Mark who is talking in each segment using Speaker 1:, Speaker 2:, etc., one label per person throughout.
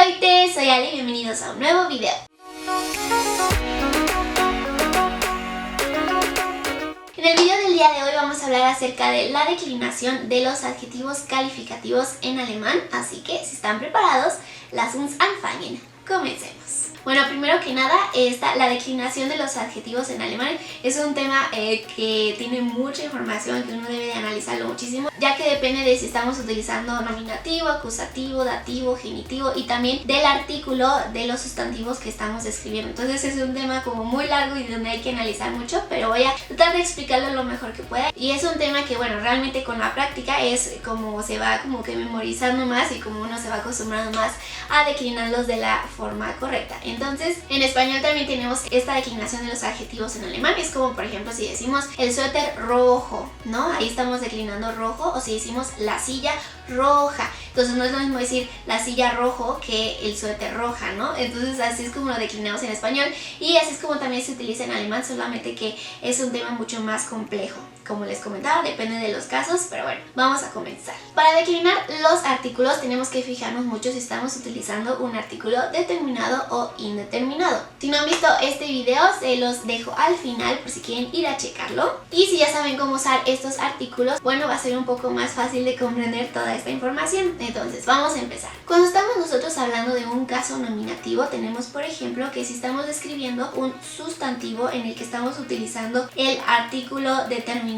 Speaker 1: Hola Leute, soy Ale y bienvenidos a un nuevo video. En el video del día de hoy vamos a hablar acerca de la declinación de los adjetivos calificativos en alemán, así que si están preparados, lass uns anfangen. Comencemos. Bueno, primero que nada, la declinación de los adjetivos en alemán es un tema que tiene mucha información, que uno debe de analizarlo muchísimo, ya que depende de si estamos utilizando nominativo, acusativo, dativo, genitivo y también del artículo de los sustantivos que estamos escribiendo. Entonces es un tema como muy largo y donde hay que analizar mucho, pero voy a tratar de explicarlo lo mejor que pueda. Y es un tema que, bueno, realmente con la práctica es como se va como que memorizando más y como uno se va acostumbrando más a declinarlos de la forma correcta. Entonces, en español también tenemos esta declinación de los adjetivos en alemán. Es como, por ejemplo, si decimos el suéter rojo, ¿no? Ahí estamos declinando rojo. O si decimos la silla roja. Entonces no es lo mismo decir la silla rojo que el suéter roja, ¿no? Entonces así es como lo declinamos en español y así es como también se utiliza en alemán, solamente que es un tema mucho más complejo. Como les comentaba, depende de los casos, pero bueno, vamos a comenzar. Para declinar los artículos tenemos que fijarnos mucho si estamos utilizando un artículo determinado o indeterminado. Si no han visto este video, se los dejo al final por si quieren ir a checarlo. Y si ya saben cómo usar estos artículos, bueno, va a ser un poco más fácil de comprender toda esta información. Entonces, vamos a empezar. Cuando estamos nosotros hablando de un caso nominativo, tenemos, por ejemplo, que si estamos describiendo un sustantivo en el que estamos utilizando el artículo determinado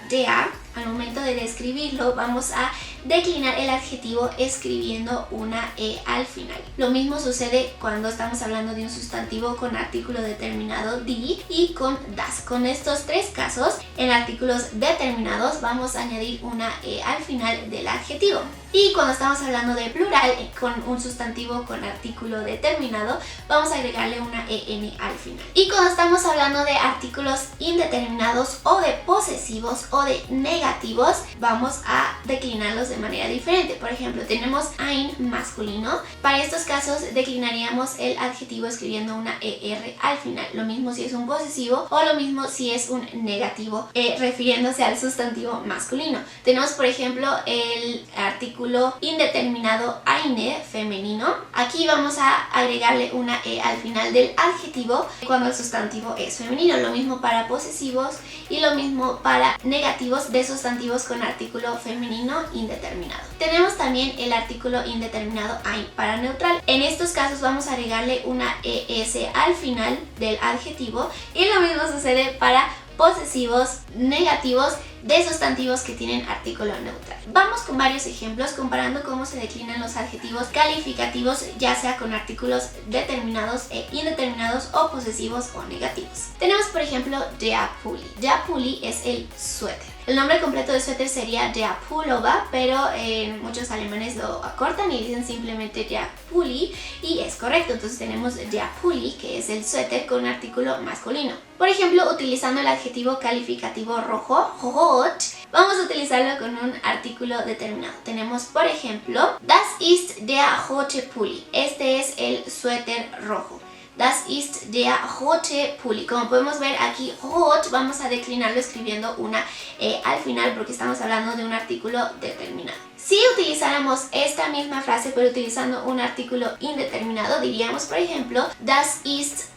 Speaker 1: der, al momento de describirlo vamos a declinar el adjetivo escribiendo una E al final. Lo mismo sucede cuando estamos hablando de un sustantivo con artículo determinado die y con das. Con estos tres casos, en artículos determinados vamos a añadir una E al final del adjetivo. Y cuando estamos hablando de plural, con un sustantivo con artículo determinado, vamos a agregarle una EN al final. Y cuando estamos hablando de artículos indeterminados o de posesivos o de negativos, vamos a declinarlos de manera diferente. Por ejemplo, tenemos ein masculino. Para estos casos declinaríamos el adjetivo escribiendo una ER al final. Lo mismo si es un posesivo o lo mismo si es un negativo, refiriéndose al sustantivo masculino. Tenemos, por ejemplo, el artículo indeterminado eine femenino. Aquí vamos a agregarle una E al final del adjetivo cuando el sustantivo es femenino. Lo mismo para posesivos y lo mismo para negativos de sustantivos con artículo femenino indeterminado. Tenemos también el artículo indeterminado ein para neutral. En estos casos vamos a agregarle una ES al final del adjetivo y lo mismo sucede para posesivos negativos de sustantivos que tienen artículo neutral. Vamos con varios ejemplos comparando cómo se declinan los adjetivos calificativos, ya sea con artículos determinados e indeterminados o posesivos o negativos. Tenemos, por ejemplo, der Pulli. Der Pulli es el suéter. El nombre completo de suéter sería der Pullover, pero muchos alemanes lo acortan y dicen simplemente der Pulli y es correcto. Entonces tenemos der Pulli, que es el suéter con artículo masculino. Por ejemplo, utilizando el adjetivo calificativo rojo, rot, vamos a utilizarlo con un artículo determinado. Tenemos, por ejemplo, das ist der rote Pulli. Este es el suéter rojo. Das ist der rote Pulli. Como podemos ver aquí, rot, vamos a declinarlo escribiendo una E al final porque estamos hablando de un artículo determinado. Si utilizáramos esta misma frase pero utilizando un artículo indeterminado, diríamos, por ejemplo, das ist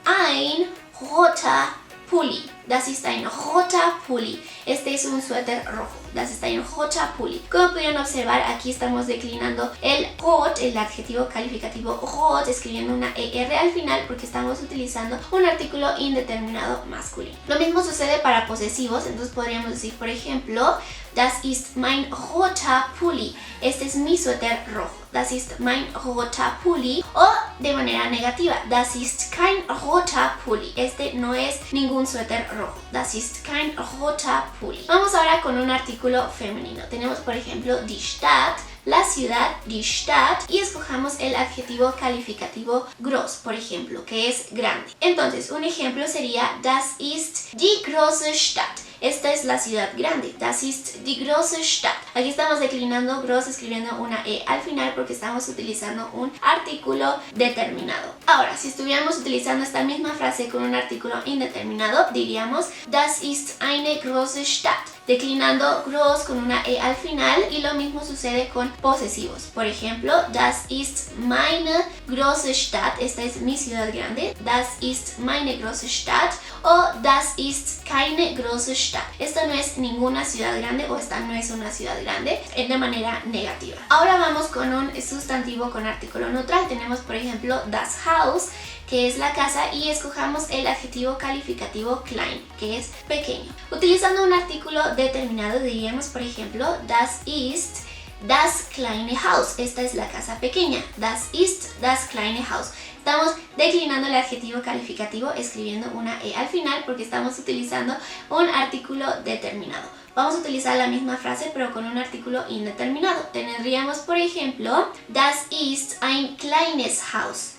Speaker 1: ein roter Pulli. Das ist ein roter Pulli. Este es un suéter rojo. Das ist ein roter Pulli. Como pudieron observar, aquí estamos declinando el rot, el adjetivo calificativo rot, escribiendo una ER al final porque estamos utilizando un artículo indeterminado masculino. Lo mismo sucede para posesivos, entonces podríamos decir, por ejemplo, das ist mein roter Pulli. Este es mi suéter rojo. Das ist mein roter Pulli. O de manera negativa, das ist kein roter Pulli. Este no es ningún suéter rojo. Das ist kein roter Pulli. Vamos ahora con un artículo femenino. Tenemos, por ejemplo, die Stadt, la ciudad, die Stadt, y escojamos el adjetivo calificativo groß, por ejemplo, que es grande. Entonces, un ejemplo sería das ist die große Stadt. Esta es la ciudad grande. Das ist die große Stadt. Aquí estamos declinando groß escribiendo una E al final porque estamos utilizando un artículo determinado. Ahora, si estuviéramos utilizando esta misma frase con un artículo indeterminado, diríamos das ist eine große Stadt. declinando groß con una E al final, y lo mismo sucede con posesivos. Por ejemplo, das ist meine große Stadt, esta es mi ciudad grande, das ist meine große Stadt, o das ist keine große Stadt. Esta no es ninguna ciudad grande o esta no es una ciudad grande, de manera negativa. Ahora vamos con un sustantivo con artículo neutral. Tenemos por ejemplo das Haus, que es la casa, y escojamos el adjetivo calificativo klein, que es pequeño. Utilizando un artículo determinado diríamos por ejemplo das ist das kleine Haus, esta es la casa pequeña, das ist das kleine Haus. Estamos declinando el adjetivo calificativo escribiendo una E al final porque estamos utilizando un artículo determinado. Vamos a utilizar la misma frase pero con un artículo indeterminado. Tendríamos por ejemplo das ist ein kleines Haus.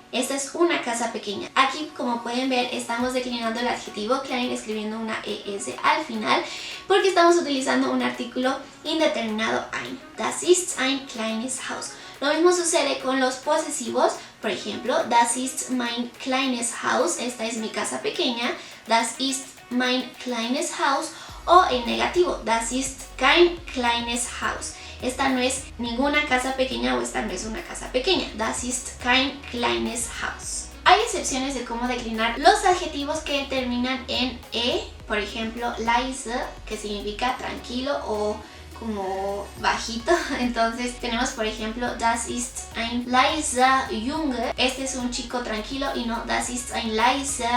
Speaker 1: Esta es una casa pequeña. Aquí, como pueden ver, estamos declinando el adjetivo klein escribiendo una ES al final porque estamos utilizando un artículo indeterminado ein. Das ist ein kleines Haus. Lo mismo sucede con los posesivos. Por ejemplo, das ist mein kleines Haus. Esta es mi casa pequeña. Das ist mein kleines Haus. O en negativo, das ist kein kleines Haus. Esta no es ninguna casa pequeña o esta no es una casa pequeña. Das ist kein kleines Haus. Hay excepciones de cómo declinar los adjetivos que terminan en E. Por ejemplo, leise, que significa tranquilo o como bajito. Entonces tenemos por ejemplo das ist ein leiser Junge. Este es un chico tranquilo, y no das ist ein leiser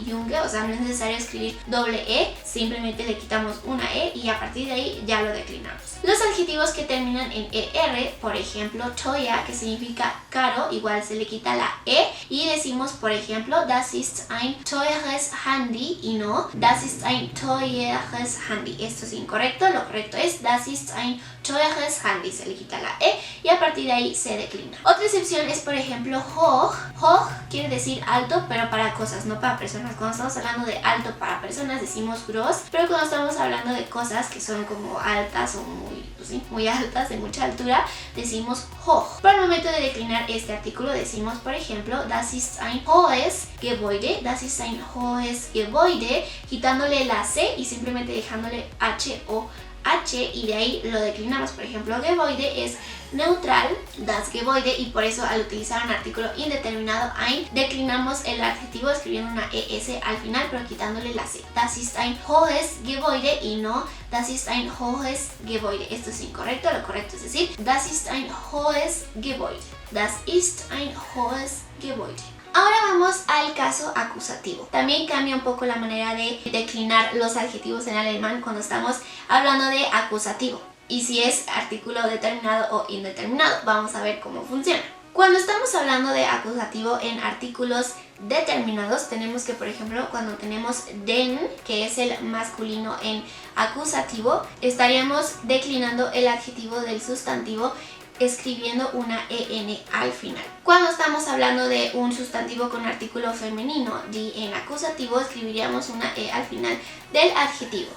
Speaker 1: Junge. O sea, no es necesario escribir doble E, simplemente le quitamos una E y a partir de ahí ya lo declinamos. Los adjetivos que terminan en ER, por ejemplo teuer, que significa caro, igual se le quita la E y decimos por ejemplo das ist ein teures Handy, y no das ist ein teures Handy. Esto es incorrecto, lo correcto es das ist ein teures Handy, se le quita la E y a partir de ahí se declina. Otra excepción es por ejemplo hoch. Hoch quiere decir alto, pero para cosas, no para personas. Cuando estamos hablando de alto para personas decimos groß, pero cuando estamos hablando de cosas que son como altas o muy altas, de mucha altura, decimos hoch. Para el momento de declinar este artículo decimos por ejemplo das ist ein hohes Gebäude, das ist ein hohes Gebäude, quitándole la C y simplemente dejándole H o H, y de ahí lo declinamos. Por ejemplo, Gebäude es neutral, das Gebäude, y por eso al utilizar un artículo indeterminado ein declinamos el adjetivo escribiendo una ES al final pero quitándole la C. Das ist ein hohes Gebäude y no das ist ein hohes Gebäude. Esto es incorrecto, lo correcto es decir das ist ein hohes Gebäude. Das ist ein hohes Gebäude. Ahora vamos al caso acusativo. También cambia un poco la manera de declinar los adjetivos en alemán cuando estamos hablando de acusativo. Y si es artículo determinado o indeterminado, vamos a ver cómo funciona. Cuando estamos hablando de acusativo en artículos determinados, tenemos que, por ejemplo, cuando tenemos den, que es el masculino en acusativo, estaríamos declinando el adjetivo del sustantivo escribiendo una EN al final. Cuando estamos hablando de un sustantivo con artículo femenino, die en acusativo, escribiríamos una E al final del adjetivo.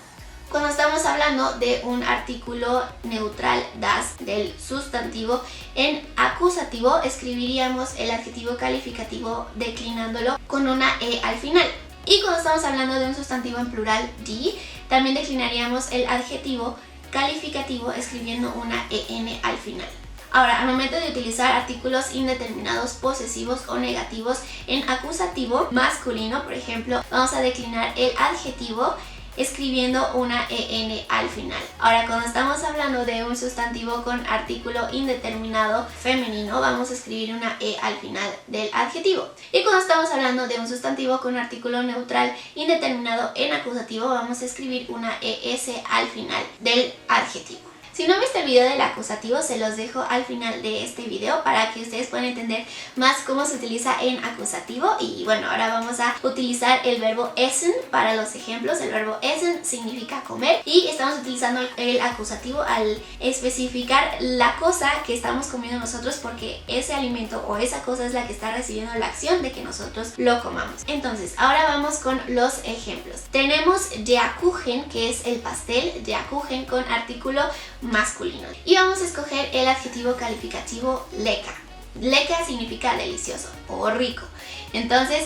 Speaker 1: Cuando estamos hablando de un artículo neutral, das, del sustantivo, en acusativo escribiríamos el adjetivo calificativo declinándolo con una E al final. Y cuando estamos hablando de un sustantivo en plural, die, también declinaríamos el adjetivo calificativo escribiendo una EN al final. Ahora, al momento de utilizar artículos indeterminados, posesivos o negativos en acusativo masculino, por ejemplo, vamos a declinar el adjetivo escribiendo una EN al final. Ahora, cuando estamos hablando de un sustantivo con artículo indeterminado femenino, vamos a escribir una E al final del adjetivo. Y cuando estamos hablando de un sustantivo con artículo neutral indeterminado en acusativo, vamos a escribir una ES al final del adjetivo. Si no viste el video del acusativo, se los dejo al final de este video para que ustedes puedan entender más cómo se utiliza en acusativo. Y bueno, ahora vamos a utilizar el verbo essen para los ejemplos. El verbo essen significa comer y estamos utilizando el acusativo al especificar la cosa que estamos comiendo nosotros, porque ese alimento o esa cosa es la que está recibiendo la acción de que nosotros lo comamos. Entonces, ahora vamos con los ejemplos. Tenemos der Kuchen, que es el pastel, der Kuchen con artículo masculino. Y vamos a escoger el adjetivo calificativo lecker. Lecker significa delicioso o rico. Entonces,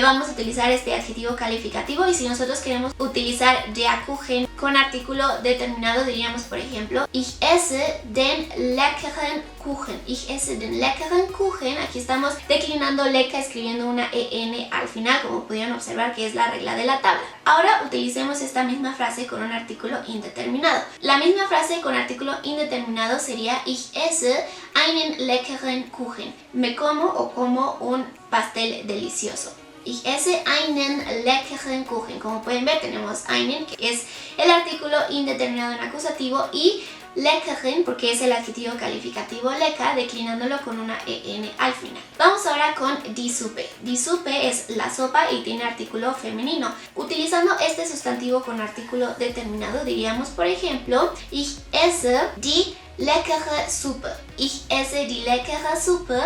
Speaker 1: vamos a utilizar este adjetivo calificativo, y si nosotros queremos utilizar der Kuchen con artículo determinado diríamos, por ejemplo, ich esse den leckeren Kuchen. Ich esse den leckeren Kuchen. Aquí estamos declinando lecker escribiendo una en al final, como pudieron observar que es la regla de la tabla. Ahora utilicemos esta misma frase con un artículo indeterminado. La misma frase con artículo indeterminado sería ich esse einen leckeren Kuchen. Me como o como un pastel delicioso. Ich esse einen leckeren Kuchen. Como pueden ver, tenemos einen, que es el artículo indeterminado en acusativo, y leckeren, porque es el adjetivo calificativo lecker, declinándolo con una en al final. Vamos ahora con die Suppe. Die Suppe es la sopa y tiene artículo femenino. Utilizando este sustantivo con artículo determinado diríamos, por ejemplo, ich esse die leckere Suppe. Ich esse die leckere Suppe.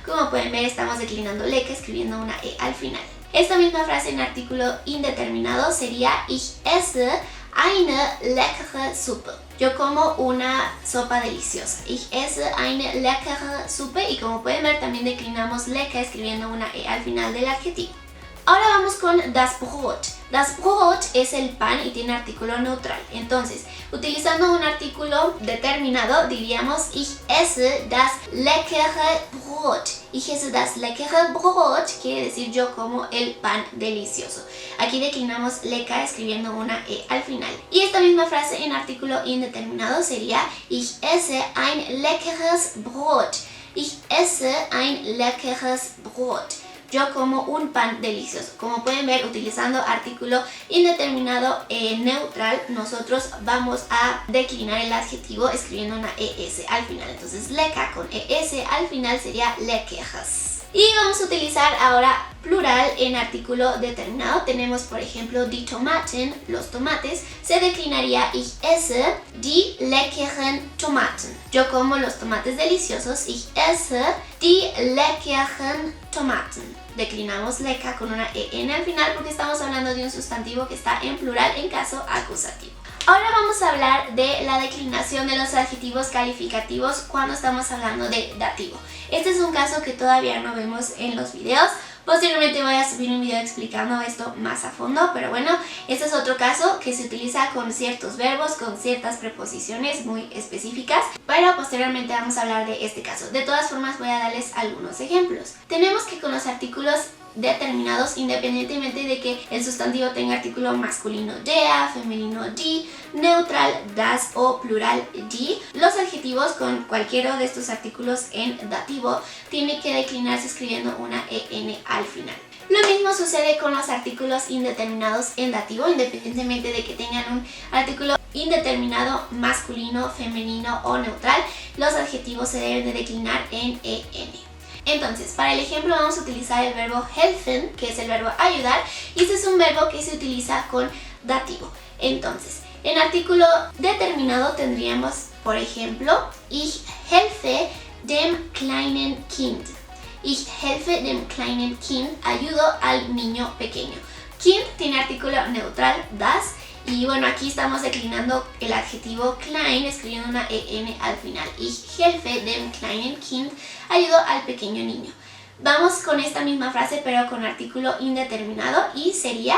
Speaker 1: Como pueden ver, estamos declinando lecker escribiendo una e al final. Esta misma frase en artículo indeterminado sería ich esse eine leckere Suppe. Yo como una sopa deliciosa. Ich esse eine leckere Suppe. Y como pueden ver, también declinamos lecker escribiendo una e al final del adjetivo. Ahora vamos con das Brot. Das Brot es el pan y tiene artículo neutral. Entonces, utilizando un artículo determinado diríamos ich esse das leckere Brot. Ich esse das leckere Brot quiere decir yo como el pan delicioso. Aquí declinamos lecker escribiendo una e al final. Y esta misma frase en artículo indeterminado sería ich esse ein leckeres Brot. Ich esse ein leckeres Brot. Yo como un pan delicioso. Como pueden ver, utilizando artículo indeterminado neutral, nosotros vamos a declinar el adjetivo escribiendo una ES al final. Entonces, lecker con ES al final sería leckeres. Y vamos a utilizar ahora plural en artículo determinado. Tenemos, por ejemplo, die Tomaten, los tomates. Se declinaría ich esse die leckeren Tomaten. Yo como los tomates deliciosos. Ich esse die leckeren Tomaten. Declinamos lecker con una en al final porque estamos hablando de un sustantivo que está en plural en caso acusativo. Ahora vamos a hablar de la declinación de los adjetivos calificativos cuando estamos hablando de dativo. Este es un caso que todavía no vemos en los videos. Posteriormente voy a subir un video explicando esto más a fondo, pero bueno, este es otro caso que se utiliza con ciertos verbos, con ciertas preposiciones muy específicas, pero posteriormente vamos a hablar de este caso. De todas formas voy a darles algunos ejemplos. Tenemos que con los artículos determinados, independientemente de que el sustantivo tenga artículo masculino der, femenino die, neutral das o plural die, los adjetivos con cualquiera de estos artículos en dativo tiene que declinarse escribiendo una en al final. Lo mismo sucede con los artículos indeterminados en dativo, independientemente de que tengan un artículo indeterminado masculino, femenino o neutral, los adjetivos se deben de declinar en en. Entonces, para el ejemplo vamos a utilizar el verbo helfen, que es el verbo ayudar, y este es un verbo que se utiliza con dativo. Entonces, en artículo determinado tendríamos, por ejemplo, ich helfe dem kleinen Kind. Ich helfe dem kleinen Kind, ayudo al niño pequeño. Kind tiene artículo neutral, das, y bueno, aquí estamos declinando el adjetivo klein escribiendo una en al final. Ich helfe dem kleinen Kind, ayudo al pequeño niño. Vamos con esta misma frase pero con artículo indeterminado y sería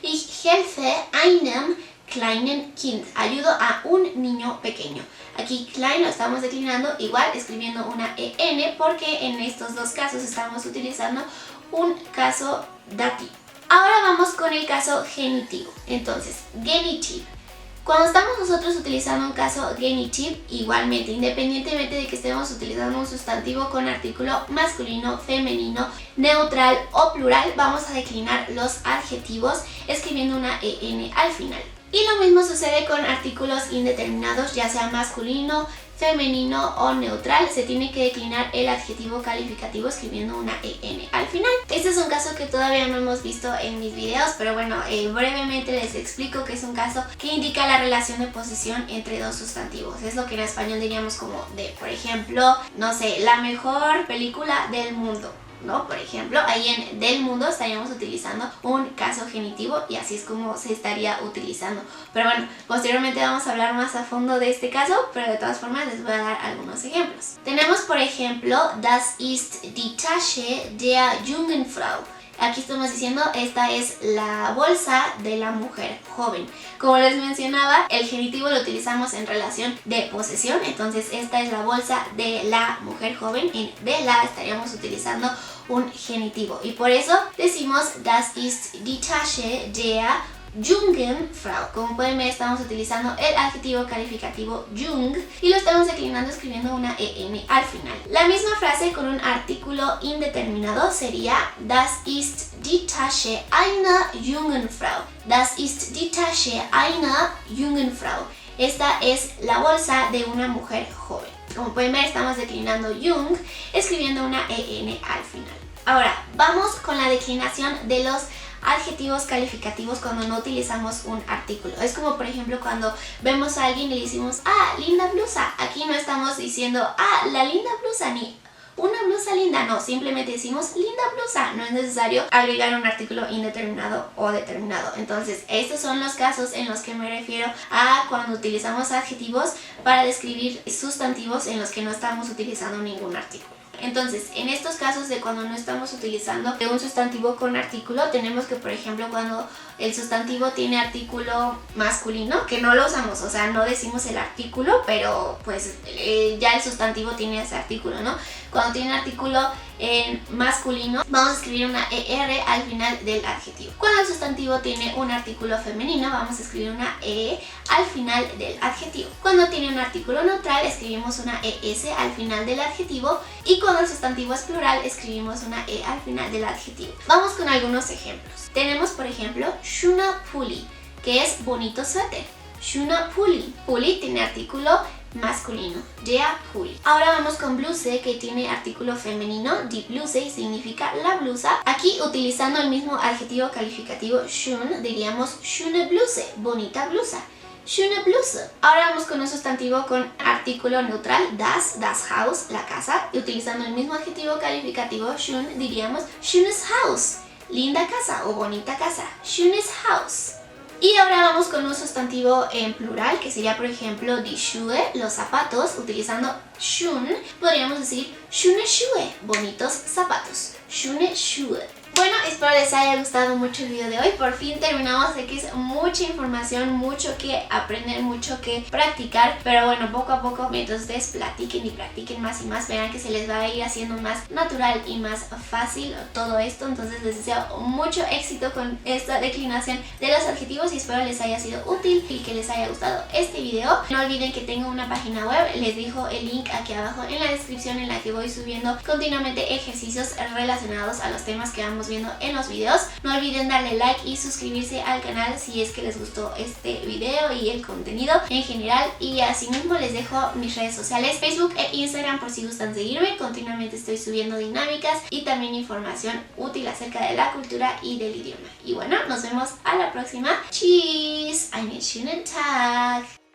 Speaker 1: ich helfe einem kleinen Kind, ayudo a un niño pequeño. Aquí klein lo estamos declinando igual escribiendo una en porque en estos dos casos estamos utilizando un caso dativo. Ahora vamos con el caso genitivo. Entonces, genitiv. Cuando estamos nosotros utilizando un caso genitiv, igualmente, independientemente de que estemos utilizando un sustantivo con artículo masculino, femenino, neutral o plural, vamos a declinar los adjetivos escribiendo una en al final. Y lo mismo sucede con artículos indeterminados, ya sea masculino, femenino o neutral, se tiene que declinar el adjetivo calificativo escribiendo una en al final. Este es un caso que todavía no hemos visto en mis videos, pero bueno, brevemente les explico que es un caso que indica la relación de posesión entre dos sustantivos. Es lo que en español diríamos como de, por ejemplo, no sé, la mejor película del mundo, ¿no? Por ejemplo, ahí en del mundo estaríamos utilizando un caso genitivo y así es como se estaría utilizando. Pero bueno, posteriormente vamos a hablar más a fondo de este caso, pero de todas formas les voy a dar algunos ejemplos. Tenemos, por ejemplo, das ist die Tasche der jungen Frau. Aquí estamos diciendo, esta es la bolsa de la mujer joven. Como les mencionaba, el genitivo lo utilizamos en relación de posesión, entonces esta es la bolsa de la mujer joven. En de la estaríamos utilizando un genitivo y por eso decimos das ist die Tasche der jungen Frau. Como pueden ver, estamos utilizando el adjetivo calificativo jung y lo estamos declinando escribiendo una en al final. La misma frase con un artículo indeterminado sería das ist die Tasche einer jungen Frau. Das ist die Tasche einer jungen Frau. Esta es la bolsa de una mujer joven. Como pueden ver, estamos declinando jung escribiendo una en al final. Ahora, vamos con la declinación de los adjetivos calificativos cuando no utilizamos un artículo. Es como por ejemplo cuando vemos a alguien y le decimos, ah, linda blusa. Aquí no estamos diciendo, ah, la linda blusa, ni una blusa linda. No, simplemente decimos linda blusa. No es necesario agregar un artículo indeterminado o determinado. Entonces, estos son los casos en los que me refiero a cuando utilizamos adjetivos para describir sustantivos en los que no estamos utilizando ningún artículo. Entonces, en estos casos de cuando no estamos utilizando un sustantivo con artículo, tenemos que, por ejemplo, cuando el sustantivo tiene artículo masculino, que no lo usamos, o sea, no decimos el artículo, pero pues ya el sustantivo tiene ese artículo, ¿no? Cuando tiene artículo en masculino, vamos a escribir una ER al final del adjetivo. Cuando el sustantivo tiene un artículo femenino, vamos a escribir una EE al final del adjetivo. Cuando tiene un artículo neutral, escribimos una ES al final del adjetivo. Y cuando el sustantivo es plural, escribimos una E al final del adjetivo. Vamos con algunos ejemplos. Tenemos, por ejemplo, schöner Pulli, que es bonito suéter. Schöner Pulli. Pulli tiene artículo masculino, der Pulli. Ahora vamos con Bluse, que tiene artículo femenino, die Bluse, significa la blusa. Aquí, utilizando el mismo adjetivo calificativo schön, diríamos schöne Bluse, bonita blusa. Schöne Bluse. Ahora vamos con un sustantivo con artículo neutral, das Haus, la casa. Y utilizando el mismo adjetivo calificativo schön, diríamos schönes Haus, linda casa o bonita casa. Schönes Haus. Y ahora vamos con un sustantivo en plural, que sería, por ejemplo, die Schuhe, los zapatos. Utilizando schön, podríamos decir schöne Schuhe, bonitos zapatos. Schöne Schuhe. Bueno, espero les haya gustado mucho el video de hoy. Por fin terminamos. Sé que es mucha información, mucho que aprender, mucho que practicar. Pero bueno, poco a poco, mientras ustedes platiquen y practiquen más y más, verán que se les va a ir haciendo más natural y más fácil todo esto. Entonces les deseo mucho éxito con esta declinación de los adjetivos y espero les haya sido útil y que les haya gustado este video. No olviden que tengo una página web. Les dejo el link aquí abajo en la descripción, en la que voy subiendo continuamente ejercicios relacionados a los temas que vamos viendo en los videos. No olviden darle like y suscribirse al canal si es que les gustó este video y el contenido en general. Y asimismo les dejo mis redes sociales, Facebook e Instagram, por si gustan seguirme. Continuamente estoy subiendo dinámicas y también información útil acerca de la cultura y del idioma. Y bueno, nos vemos a la próxima. Tschüss, einen schönen Tag.